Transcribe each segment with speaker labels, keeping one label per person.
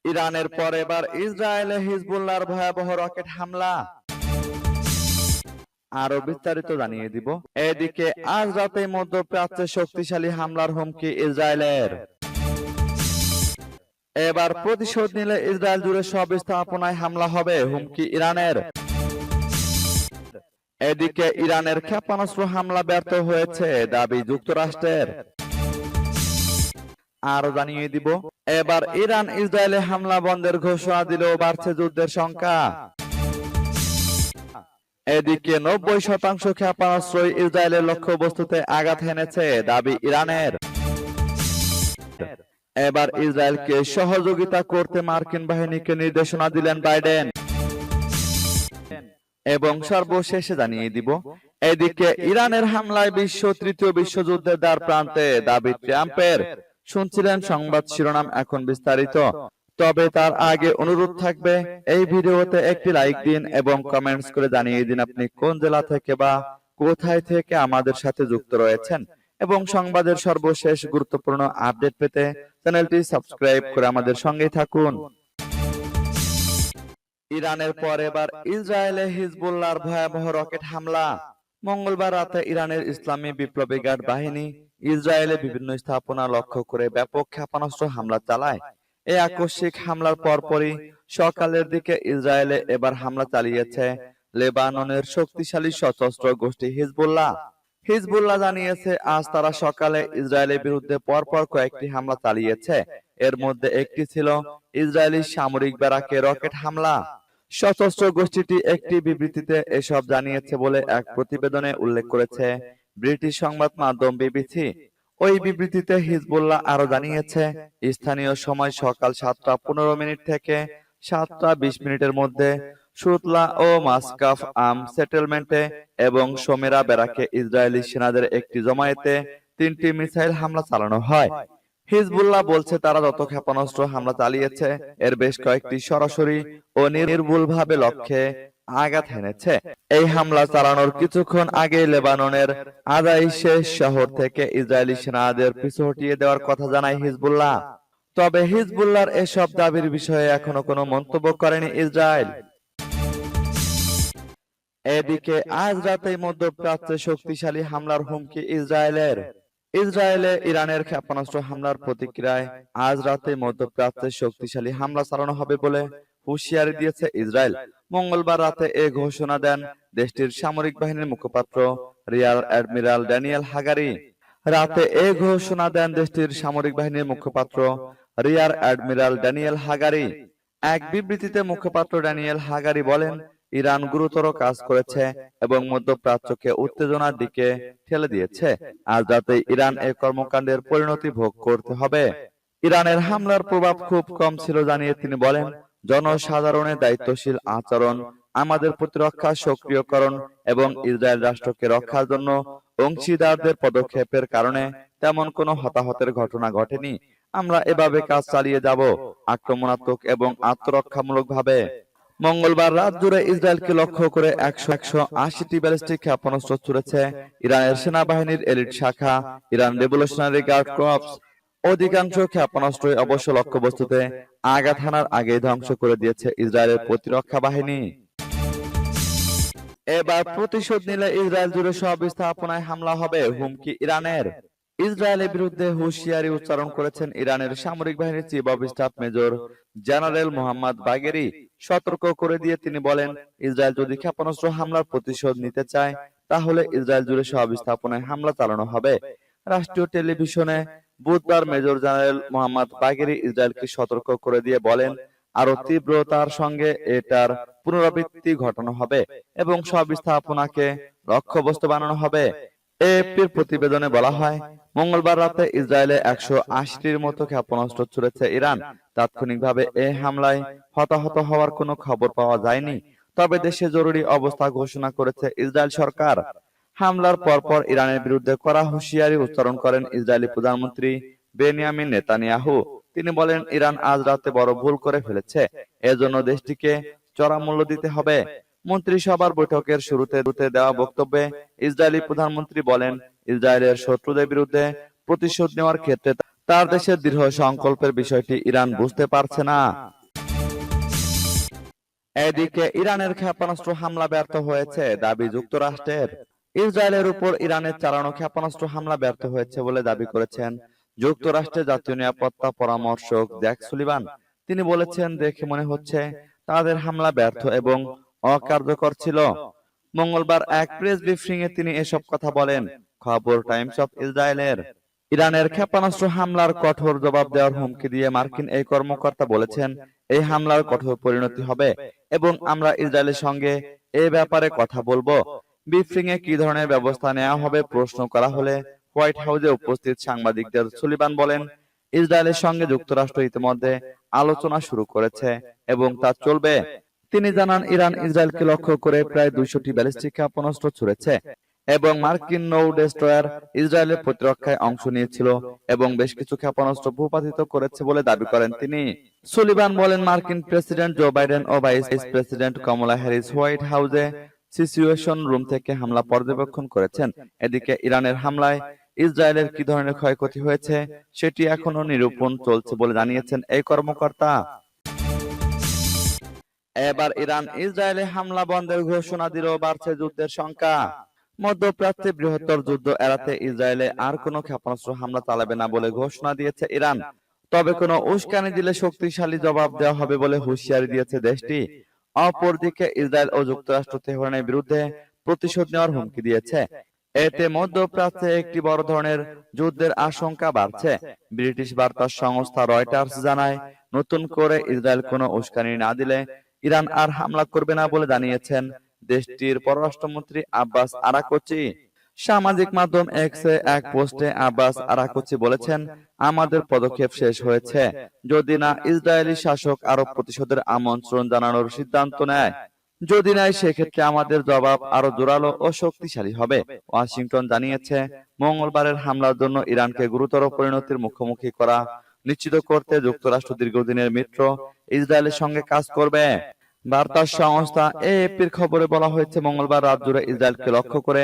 Speaker 1: ইরানের পর এবার ইসরায়েলে হিজবুল্লাহর ভয়াবহ রকেট হামলা। আরো বিস্তারিত জানিয়ে দিব। এদিকে আজ রাতে মধ্যপ্রাচ্যে শক্তিশালী হামলার হুমকি ইসরায়েলের। এবার প্রতিশোধ নিলে ইসরায়েল জুড়ে সব স্থাপনায় হামলা হবে, হুমকি ইরানের। এদিকে ইরানের ক্ষেপণাস্ত্র হামলা ব্যর্থ হয়েছে, দাবি যুক্তরাষ্ট্রের। আরো জানিয়ে দিব। এবার ইরান ইসরায়েলে হামলা বন্ধের ঘোষণা দিলেও বাড়ছে যুদ্ধের সংখ্যা। এদিকে 90% ক্ষেপণাস্ত্রই ইসরায়েলের লক্ষ্যবস্তুতে আঘাত হেনেছে, দাবি ইরানের। এবার ইসরায়েলকে সহযোগিতা করতে মার্কিন বাহিনীকে নির্দেশনা দিলেন বাইডেন। এবং সর্বশেষে জানিয়ে দিব। এদিকে ইরানের হামলায় বিশ্ব তৃতীয় বিশ্বযুদ্ধের দ্বার প্রান্তে, দাবি ট্রাম্পের। শুনছিলেন সংবাদ শিরোনাম, এখন বিস্তারিত। তবে তার আগে অনুরোধ থাকবে, এই ভিডিওতে একটি লাইক দিন এবং কমেন্টস করে জানিয়ে দিন আপনি কোন জেলা থেকে বা কোথায় থেকে আমাদের সাথে যুক্ত রয়েছেন, এবং সংবাদের সর্বশেষ গুরুত্বপূর্ণ আপডেট পেতে চ্যানেলটি সাবস্ক্রাইব করে আমাদের সঙ্গেই থাকুন। ইরানের পর এবার ইসরায়েলে হিজবুল্লাহর ভয়াবহ রকেট হামলা। মঙ্গলবার রাতে ইরানের ইসলামী বিপ্লবী গার্ড বাহিনী ইসরায়েলে বিভিন্ন স্থাপনা লক্ষ্য করে ব্যাপক ক্ষেপণাস্ত্র হামলা চালায়। এই আকস্মিক হামলার পরপরই সকালের দিকে ইসরায়েলে এবার হামলা চালিয়েছে লেবাননের শক্তিশালী সশস্ত্র গোষ্ঠী হিজবুল্লাহ। হিজবুল্লাহ জানিয়েছে, আজ তারা সকালে ইসরায়েলের বিরুদ্ধে পরপর কয়েকটি হামলা চালিয়েছে। এর মধ্যে একটি ছিল ইসরায়েলি সামরিক ব্যারাকে রকেট হামলা। সশস্ত্র গোষ্ঠীটি একটি বিবৃতিতে এসব জানিয়েছে বলে এক প্রতিবেদনে উল্লেখ করেছে ব্রিটিশ সংবাদ মাধ্যম বিবিসি। ওই বিবৃতিতে হিজবুল্লাহ আরো জানিয়েছে, স্থানীয় সময় সকাল 7টা 15 থেকে 7টা 20 মধ্যে সুতলা ও মাসকাফ আম সেটেলমেন্টে এবং সোমেরা ব্যারাকে ইসরায়েলি সেনাদের একটি জমায়েতে 3টি মিসাইল হামলা চালানো হয়। হিজবুল্লাহ বলছে, তারা যত ক্ষেপণাস্ত্র হামলা চালিয়েছে এর বেশ কয়েকটি সরাসরি ও নির্ভুলভাবে লক্ষ্যে আঘাত হেনেছে। এই হামলা চালানোর কিছুক্ষণ আগে লেবাননের আদাইশে শহর থেকে ইসরায়েলি সেনাদের পিছু হটিয়ে দেওয়ার কথা জানায় হিজবুল্লাহ। তবে হিজবুল্লাহর এসব দাবির বিষয়ে এখনো কোনো মন্তব্য করেনি ইসরায়েল। এদিকে আজ রাতেই মধ্যপ্রাচ্যে শক্তিশালী হামলার হুমকি ইসরায়েলের। ইসরায়েলে ইরানের ক্ষেপণাস্ত্র হামলার প্রতিক্রিয়ায় আজ রাতে মধ্যপ্রাচ্যে শক্তিশালী হামলা চালানো হবে বলে হুঁশিয়ারি দিয়েছে ইসরায়েল। মঙ্গলবার রাতে এ ঘোষণা দেন দেশটির সামরিক বাহিনীর মুখপাত্র রিয়ার অ্যাডমিরাল ড্যানিয়েল হাগারি। রাতে এ ঘোষণা দেন দেশটির সামরিক বাহিনীর মুখপাত্র রিয়ার অ্যাডমিরাল ড্যানিয়েল হাগারি। এক বিবৃতিতে মুখপাত্র ড্যানিয়েল হাগারি বলেন, ইরান গুরুতর কাজ করেছে এবং মধ্যপ্রাচ্যকে উত্তেজনার দিকে ঠেলে দিয়েছে। আজ রাতে ইরান এই কর্মকাণ্ডের পরিণতি ভোগ করতে হবে। ইরানের হামলার প্রভাব খুব কম ছিল জানিয়ে তিনি বলেন, জনসাধারণের দায়িত্বশীল আচরণ, আমাদের প্রতিরক্ষা সক্রিয়করণ এবং ইসরায়েল রাষ্ট্রকে রক্ষার জন্য অংশীদারদের পদক্ষেপের কারণে তেমন কোনো হতাহতের ঘটনা ঘটেনি। আমরা এভাবে কাজ চালিয়ে যাব, আক্রমণাত্মক এবং আত্মরক্ষামূলকভাবে। মঙ্গলবার রাত জুড়ে ইসরায়েলকে লক্ষ্য করে 180টি ব্যালিস্টিক ক্ষেপণাস্ত্র ছুড়েছে ইরানের সেনাবাহিনীর এলিট শাখা ইরান রেভলিউশনারি গার্ড কর্পস। অধিকাংশ ক্ষেপণাস্ত্রই অবশ্য লক্ষ্যবস্তুতে আঘাত হানার আগেই ধ্বংস করে দিয়েছে ইসরায়েলের প্রতিরক্ষা বাহিনী। এবার প্রতিশোধ নিলে ইসরায়েল জুড়ে সব স্থাপনায় হামলা হবে, হুমকি ইরানের। ইসরায়েলের বিরুদ্ধে হুঁশিয়ারি উচ্চারণ করেছেন ইরানের সামরিক বাহিনীর chief of staff major general Mohammad বাগেরি। সতর্ক করে দিয়ে তিনি বলেন, ইসরায়েল যদি ক্ষেপণাস্ত্র হামলার প্রতিশোধ নিতে চায় তাহলে ইসরায়েল জুড়ে সব স্থাপনায় হামলা চালানো হবে। রাষ্ট্রীয় টেলিভিশনে বুধবার মেজর জেনারেল মোহাম্মদ বাগেরি ইসরায়েলকে সতর্ক করে দিয়ে বলেন, আরো তীব্রতার সঙ্গে এটার পুনরাবৃত্তি ঘটানো হবে এবং সব স্থাপনাকে লক্ষ্যবস্তু বানানো হবে। এএফপির প্রতিবেদনে বলা হয়, মঙ্গলবার রাতে ইসরায়েলে 180টির মতো ক্ষেপণাস্ত্র ছুড়েছে ইরান। তাৎক্ষণিকভাবে এই হামলায় হতাহত হওয়ার কোনো খবর পাওয়া যায়নি, তবে দেশে জরুরি অবস্থা ঘোষণা করেছে ইসরায়েল সরকার। হামলার পরপর ইরানের বিরুদ্ধে কড়া হুঁশিয়ারি উচ্চারণ করেন ইসরায়েলি প্রধানমন্ত্রী বেনিয়ামিন নেতানিয়াহু। তিনি বলেন, ইরান আজ রাতে বড় ভুল করে ফেলেছে, এজন্য দেশটিকে চড়া মূল্য দিতে হবে। মন্ত্রিসভার বৈঠকের শুরুতে দেওয়া বক্তব্যে ইসরায়েলি প্রধানমন্ত্রী বলেন, ইসরায়েলের শত্রুদের বিরুদ্ধে প্রতিশোধ নেওয়ার ক্ষেত্রে তার দেশের দৃঢ় সংকল্পের বিষয়টি ইরান বুঝতে পারছে না। এদিকে ইরানের ক্ষেপণাস্ত্র হামলা ব্যর্থ হয়েছে দাবি যুক্তরাষ্ট্রের। ইসরায়েলের উপর ইরানের চালানো ক্ষেপণাস্ত্র হামলা ব্যর্থ হয়েছে বলে দাবি করেছেন যুক্তরাষ্ট্রের জাতীয় নিরাপত্তা পরামর্শক জ্যাক সুলিভান। তিনি বলেছেন, দেখে মনে হচ্ছে তাদের হামলা ব্যর্থ এবং অকার্যকর ছিল। মঙ্গলবার এক প্রেস ব্রিফিংয়ে তিনি এসব কথা বলেন। খবর টাইমস অফ ইসরায়েলের। ইরানের ক্ষেপণাস্ত্র হামলার কঠোর জবাব দেওয়ার হুমকি দিয়ে মার্কিন এই কর্মকর্তা বলেছেন, এই হামলার কঠোর পরিণতি হবে এবং আমরা ইসরায়েলের সঙ্গে এ ব্যাপারে কথা বলবো। ব্রিফিংয়ে কি ধরনের ব্যবস্থা নেওয়া হবে প্রশ্ন করা হলে হোয়াইট হাউসে উপস্থিত সাংবাদিকদের সুলিভান বলেন, ইসরায়েলের সঙ্গে যুক্তরাষ্ট্র ইতিমধ্যে আলোচনা শুরু করেছে এবং তা চলবে। তিনি জানান, ইরান ইসরায়েলকে লক্ষ্য করে প্রায় 200টি ব্যালিস্টিক ক্ষেপণাস্ত্র ছুড়েছে এবং মার্কিন নৌ ডেস্ট্রয়ার ইসরায়েলের প্রতিরক্ষায় অংশ নিয়েছিল এবং বেশ কিছু ক্ষেপণাস্ত্র ভূপাতিত করেছে বলে দাবি করেন তিনি। সুলিভান বলেন, মার্কিন প্রেসিডেন্ট জো বাইডেন ও ভাইস প্রেসিডেন্ট কমলা হ্যারিস হোয়াইট হাউসে সিচুয়েশন রুম থেকে হামলা পর্যবেক্ষণ করেছেন। এদিকে ইরানের হামলায় ইসরায়েলের কি ধরনের ক্ষয়ক্ষতি হয়েছে সেটি এখনো নিরূপণ চলছে বলে জানিয়েছেন এই কর্মকর্তা। এবার ইরান ইসরায়েলে হামলা বন্ধের ঘোষণা দিল, বাড়ছে যুদ্ধের সংখ্যা। মধ্যপ্রাচ্যে বৃহত্তর যুদ্ধ এড়াতে ইসরায়েলে আর কোনো ক্ষেপণাস্ত্র হামলা চালাবে না বলে ঘোষণা দিয়েছে ইরান। তবে কোনো উস্কানি দিলে শক্তিশালী জবাব দেওয়া হবে বলে হুঁশিয়ারি দিয়েছে দেশটি। অপরদিকে ইসরায়েল ও যুক্তরাষ্ট্র তেহরানের বিরুদ্ধে প্রতিশোধ নেওয়ার হুমকি দিয়েছে। এতে মধ্যপ্রাচ্যে একটি বড় ধরনের যুদ্ধের আশঙ্কা বাড়ছে। ব্রিটিশ বার্তা সংস্থা রয়টার্স জানায়, নতুন করে ইসরায়েল কোনো উস্কানি না দিলে ইরান আর হামলা করবে না বলে জানিয়েছেন দেশটির পররাষ্ট্রমন্ত্রী আব্বাস আরাকচি। সামাজিক মাধ্যম এক্সে এক পোস্টে আব্বাস আরাকচি বলেছেন, আমাদের পদক্ষেপ শেষ হয়েছে যদি না ইসরায়েলি শাসক আরো প্রতিশোধের আমন্ত্রণ জানানোর সিদ্ধান্ত নেয়। যদি নেয় সেক্ষেত্রে আমাদের জবাব আরো জোরালো ও শক্তিশালী হবে। ওয়াশিংটন জানিয়েছে, মঙ্গলবারের হামলার জন্য ইরানকে গুরুতর পরিণতির মুখোমুখি করা নিশ্চিত করতে যুক্তরাষ্ট্র দীর্ঘদিনের মিত্র ইসরায়েলের সঙ্গে কাজ করবে। বার্তা সংস্থা এএফপির খবরে বলা হয়েছে, মঙ্গলবার রাত জুড়ে ইসরায়েলকে লক্ষ্য করে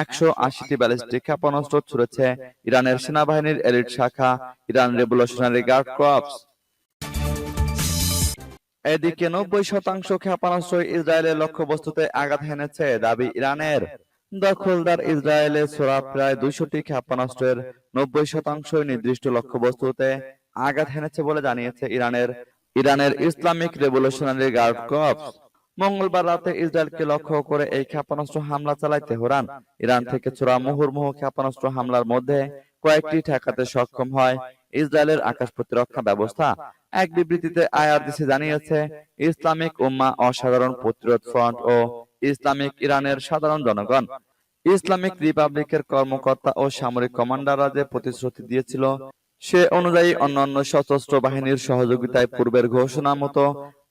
Speaker 1: 180টি ব্যালিস্টিক ক্ষেপণাস্ত্র ছুড়েছে ইরানের সেনাবাহিনীর এলিট শাখা ইরান রেভলিউশনারি গার্ড কর্পস। এদিকে 90% ক্ষেপণাস্ত্র ইসরায়েলের লক্ষ্যবস্তুতে আঘাত হেনেছে দাবি ইরানের। দখলদার ইসরায়েলে ছোড়া প্রায় 200টি ক্ষেপণাস্ত্রের 90% নির্দিষ্ট লক্ষ্যবস্তুতে আঘাত হেনেছে বলে জানিয়েছে ইরানের ইসলামিক রেভলিউশনারি গার্ড কর্পস। মঙ্গলবার রাতে ইসরায়েলকে লক্ষ্য করে এই ক্ষেপণাস্ত্র হামলা চালায় তেহরান। ইরান থেকে ছোড়া মুহুর্মুহু ক্ষেপণাস্ত্র হামলার মধ্যে কয়েকটি ঠেকাতে সক্ষম হয় ইসরায়েলের আকাশ প্রতিরক্ষা ব্যবস্থা। এক বিবৃতিতে আইআরজিসি জানিয়েছে, ইসলামিক উম্মাহ অসাধারণ প্রতিরোধ ফ্রন্ট ও ইসলামিক ইরানের সাধারণ জনগণ ইসলামিক রিপাবলিকের কর্মকর্তা ও সামরিক কমান্ডাররা যে প্রতিশ্রুতি দিয়েছিল সে অনুযায়ী অন্যান্য সশস্ত্র বাহিনীর সহযোগিতায় পূর্বের ঘোষণা মতো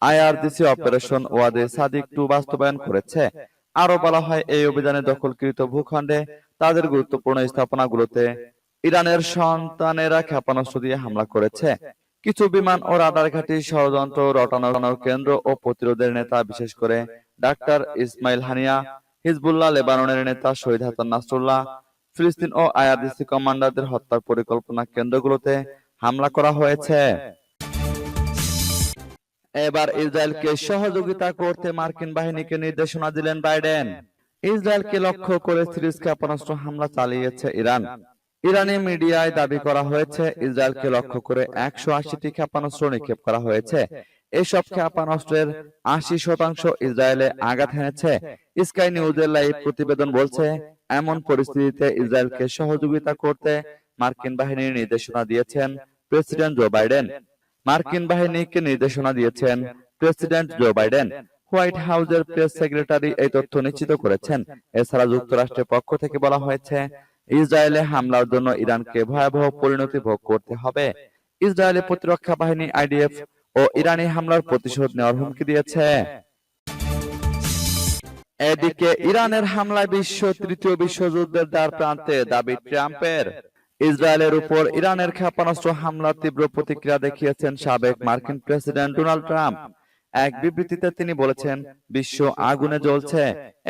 Speaker 1: আইআরজিসি অপারেশন ওয়াদে সাদিক 2 বাস্তবায়ন করেছে। আরো বলা হয়, এই অভিযানে দখলকৃত ভূখণ্ডে তাদের গুরুত্বপূর্ণ স্থাপনাগুলোতে ইরানের সন্তানেরা ক্ষেপণাস্ত্র দিয়ে হামলা করেছে। কিছু বিমান ও রাডার ঘাঁটি, ষড়যন্ত্র রটানোর কেন্দ্র ও প্রতিরোধের নেতা, বিশেষ করে ডাক্তার ইসমাইল হানিয়া, হিজবুল্লাহ, লেবাননের নেতা শহীদ হাসান নাসরুল্লাহ, ফিলিস্তিন ও আইআরজিসি কমান্ডারদের হত্যার পরিকল্পনা কেন্দ্রগুলোতে হামলা করা হয়েছে। এবার ইসরায়েলকে সহযোগিতা করতে মার্কিন বাহিনীকে নির্দেশনা দিলেন বাইডেন। ইসরায়েলকে লক্ষ্য করে 30 ক্ষেপণাস্ত্র হামলা চালিয়েছে ইরান। ইরানি মিডিয়ায় দাবি করা হয়েছে, ইসরায়েলকে লক্ষ্য করে 180টি ক্ষেপণাস্ত্র নিক্ষেপ করা হয়েছে। এসব ক্ষেপণাস্ত্রের 80% ইসরায়েলে আঘাত হেনেছে। স্কাই নিউজের লাইভ প্রতিবেদন বলছে, এমন পরিস্থিতিতে ইসরায়েলকে সহযোগিতা করতে মার্কিন বাহিনীর নির্দেশনা দিয়েছেন প্রেসিডেন্ট জো বাইডেন। মার্কিন বাহিনীকে নির্দেশনা দিয়েছেন প্রেসিডেন্ট জো বাইডেন। হোয়াইট হাউসের প্রেস সেক্রেটারি এই তথ্য নিশ্চিত করেছেন। এছাড়া যুক্তরাষ্ট্রের পক্ষ থেকে বলা হয়েছে, ইসরায়েলে হামলার জন্য ইরানকে ভয়াবহ পরিণতি ভোগ করতে হবে। ইসরায়েলি প্রতিরক্ষা বাহিনী আইডিএফ ও ইরানি হামলার প্রতিশোধ নেওয়ার হুমকি দিয়েছে। এদিকে ইরানের হামলায় তৃতীয় বিশ্বযুদ্ধের দ্বার প্রান্তে দাবি ট্রাম্পের। ইসরায়েলের উপর ইরানের ক্ষেপণাস্ত্র হামলার তীব্র প্রতিক্রিয়া দেখিয়েছেন সাবেক মার্কিন প্রেসিডেন্ট ডোনাল্ড ট্রাম্প। এক বিবৃতিতে তিনি বলেছেন, বিশ্ব আগুনে জ্বলছে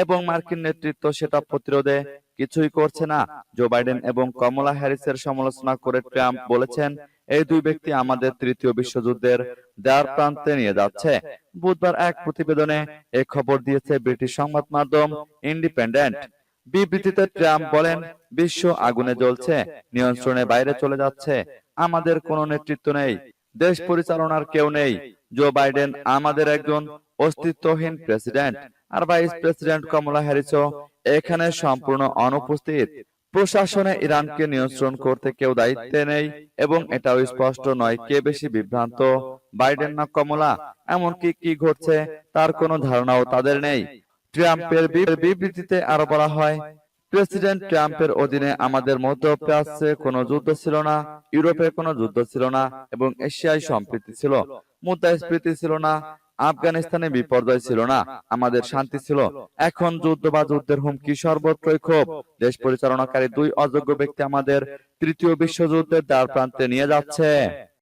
Speaker 1: এবং মার্কিন নেতৃত্ব সেটা প্রতিরোধে কিছুই করছে না। জো বাইডেন এবং কমলা হ্যারিসের সমালোচনা করে ট্রাম্প বলেছেন, এই দুই ব্যক্তি আমাদের তৃতীয় বিশ্বযুদ্ধের দ্বার প্রান্তে নিয়ে যাচ্ছে। বুধবার এক প্রতিবেদনে এই খবর দিয়েছে ব্রিটিশ সংবাদ মাধ্যম ইন্ডিপেন্ডেন্ট। বিবৃতিতে ট্রাম্প বলেন, বিশ্ব আগুনে জ্বলছে, নিয়ন্ত্রণের বাইরে চলে যাচ্ছে, আমাদের কোনো নেতৃত্ব নেই, দেশ পরিচালনার কেউ নেই। জো বাইডেন আমাদের একজন অস্তিত্বহীন প্রেসিডেন্ট, আর ভাইস প্রেসিডেন্ট কমলা হ্যারিসও এখানে সম্পূর্ণ অনুপস্থিত। প্রশাসনে ইরানকে নিয়ন্ত্রণ করতে কেউ দায়িত্বে নেই এবং এটাও স্পষ্ট নয় কে বেশি বিভ্রান্ত, বাইডেন না কমলা। এমনকি কি ঘটছে তার কোনো ধারণাও তাদের নেই। ট্রাম্পের বিবৃতিতে আরো বলা হয়, প্রেসিডেন্ট ট্রাম্পের অধীনে আমাদের মধ্যপ্রাচ্যে কোনো যুদ্ধ ছিল না, ইউরোপে কোনো যুদ্ধ ছিল না এবং এশিয়ায় সম্প্রীতি ছিল, মুদ্রাস্ফীতি ছিল না, আফগানিস্তানে বিপর্যয় ছিল না, আমাদের শান্তি ছিল। এখন যুদ্ধ বা যুদ্ধের হুমকি সর্বত্রই ক্ষোভ। দেশ পরিচালনাকারী দুই অযোগ্য ব্যক্তি আমাদের তৃতীয় বিশ্বযুদ্ধের দ্বার প্রান্তে নিয়ে যাচ্ছে।